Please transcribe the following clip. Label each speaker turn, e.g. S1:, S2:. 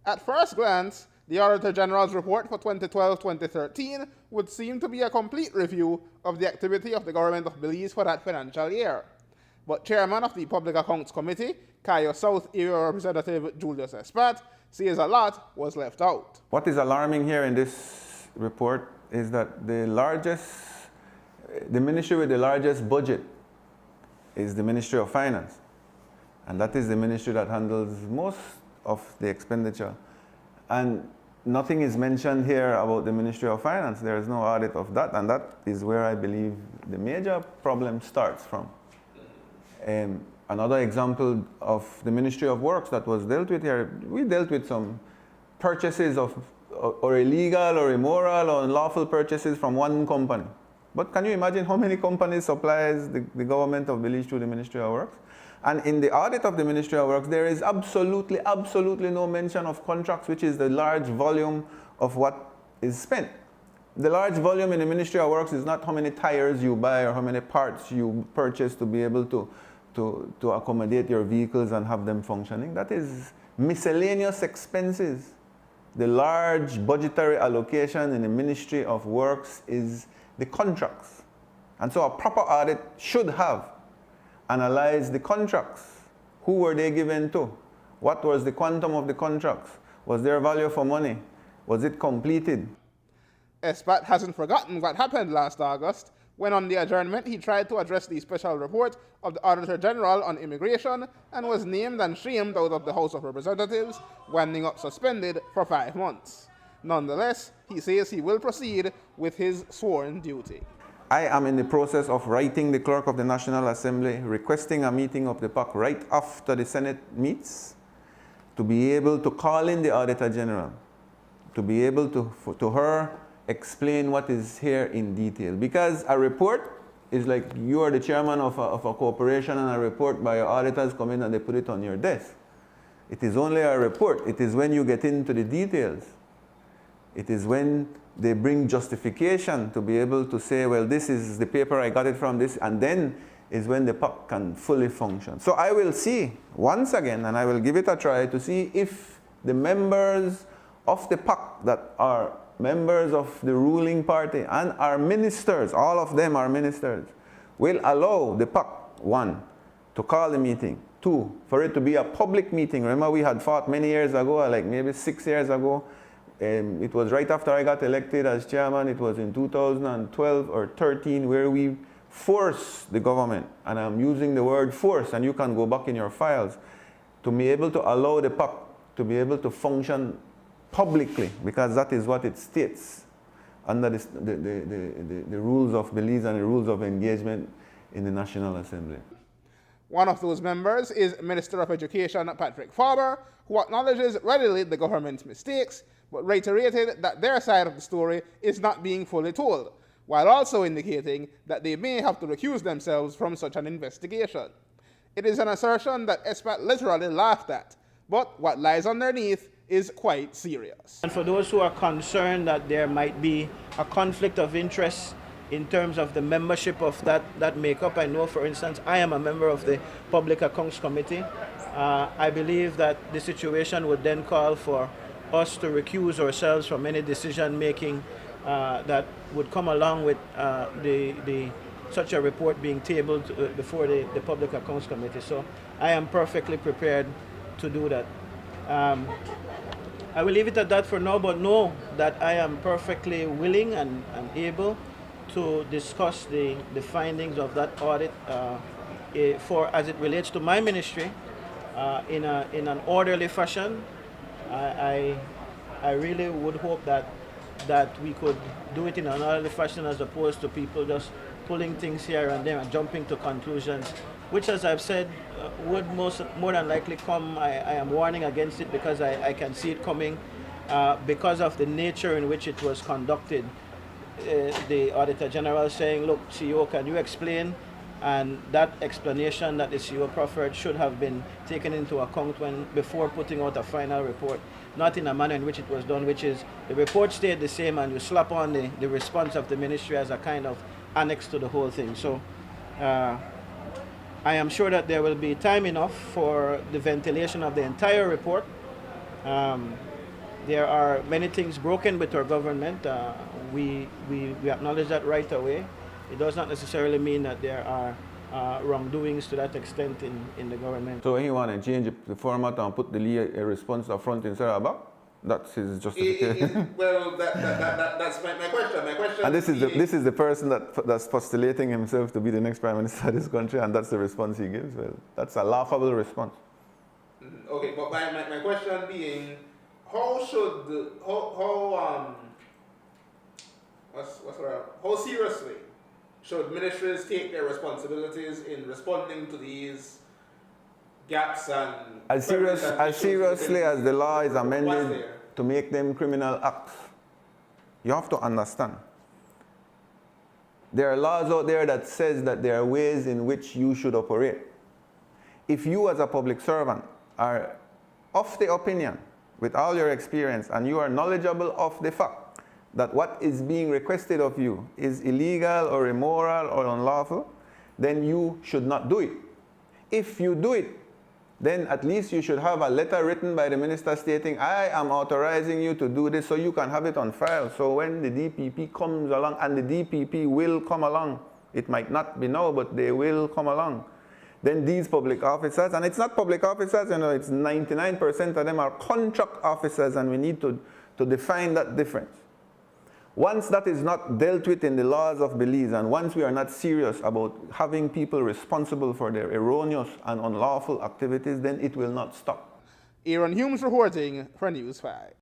S1: At first glance, the Auditor General's report for 2012-2013 would seem to be a complete review of the activity of the government of Belize for that financial year. But Chairman of the Public Accounts Committee, Cayo South Area Representative Julius Espat, says a lot was left out.
S2: What is alarming here in this report is that the ministry with the largest budget is the Ministry of Finance. And that is the ministry that handles most of the expenditure. And nothing is mentioned here about the Ministry of Finance. There is no audit of that, and that is where I believe the major problem starts from. Another example of the Ministry of Works that was dealt with here, we dealt with some purchases of or illegal or immoral or unlawful purchases from one company. But can you imagine how many companies supplies the government of Belize through the Ministry of Works? And in the audit of the Ministry of Works, there is absolutely no mention of contracts, which is the large volume of what is spent. The large volume in the Ministry of Works is not how many tires you buy or how many parts you purchase to be able to accommodate your vehicles and have them functioning. That is miscellaneous expenses. The large budgetary allocation in the Ministry of Works is the contracts. And so a proper audit should have analyzed the contracts. Who were they given to? What was the quantum of the contracts? Was there value for money? Was it completed?
S1: Espat hasn't forgotten what happened last August, when on the adjournment he tried to address the special report of the Auditor General on immigration and was named and shamed out of the House of Representatives, winding up suspended for 5 months. Nonetheless, he says he will proceed with his sworn duty.
S2: I am in the process of writing the Clerk of the National Assembly, requesting a meeting of the PAC right after the Senate meets, to be able to call in the Auditor General, to be able to her explain what is here in detail. Because a report is like you are the chairman of a corporation and a report by your auditors come in and they put it on your desk. It is only a report. It is when you get into the details. It is when they bring justification to be able to say, well, this is the paper I got it from this, and then is when the PAC can fully function. So I will see once again, and I will give it a try to see if the members of the PAC that are members of the ruling party and are ministers, all of them are ministers, will allow the PAC, 1, to call the meeting, 2, for it to be a public meeting. Remember, we had fought many years ago, like maybe 6 years ago. It was right after I got elected as chairman. It was in 2012 or 13 where we forced the government, and I'm using the word force, and you can go back in your files, to be able to allow the PAC to be able to function publicly, because that is what it states under the rules of Belize and the rules of engagement in the National Assembly.
S1: One of those members is Minister of Education Patrick Farber, who acknowledges readily the government's mistakes, but reiterated that their side of the story is not being fully told, while also indicating that they may have to recuse themselves from such an investigation. It is an assertion that Espat literally laughed at, but what lies underneath is quite serious.
S3: And for those who are concerned that there might be a conflict of interest in terms of the membership of that makeup, I know, for instance, I am a member of the Public Accounts Committee. I believe that the situation would then call for us to recuse ourselves from any decision making that would come along with such a report being tabled before the Public Accounts Committee. So I am perfectly prepared to do that. I will leave it at that for now, but know that I am perfectly willing and able to discuss the findings of that audit as it relates to my ministry in an orderly fashion. I really would hope that we could do it in an orderly fashion, as opposed to people just pulling things here and there and jumping to conclusions, which, as I've said, would more than likely come. I am warning against it because I can see it coming because of the nature in which it was conducted. The Auditor General saying, look, CEO, can you explain? And that explanation that the CEO proffered should have been taken into account before putting out a final report, not in a manner in which it was done, which is the report stayed the same and you slap on the response of the ministry as a kind of annex to the whole thing. So I am sure that there will be time enough for the ventilation of the entire report. there are many things broken with our government. We acknowledge that right away. It does not necessarily mean that there are wrongdoings to that extent in the government.
S2: So he want to change the format and put the lead response up front instead of back? That's his justification.
S1: Well, that's my question. My question.
S2: And this is the person that's postulating himself to be the next prime minister of this country, and that's the response he gives. Well, that's a laughable response.
S1: Okay, but my question being, how seriously should ministries take their responsibilities in responding to these gaps and
S2: as seriously as the law is amended to make them criminal acts? You have to understand. There are laws out there that says that there are ways in which you should operate. If you as a public servant are of the opinion, with all your experience, and you are knowledgeable of the fact that what is being requested of you is illegal or immoral or unlawful, then you should not do it. If you do it, then at least you should have a letter written by the minister stating, I am authorizing you to do this, so you can have it on file. So when the DPP comes along, and the DPP will come along, it might not be now, but they will come along, then these public officers, and it's not public officers, you know, it's 99% of them are contract officers, and we need to define that difference. Once that is not dealt with in the laws of Belize, and once we are not serious about having people responsible for their erroneous and unlawful activities, then it will not stop.
S1: Aaron Humes reporting for News 5.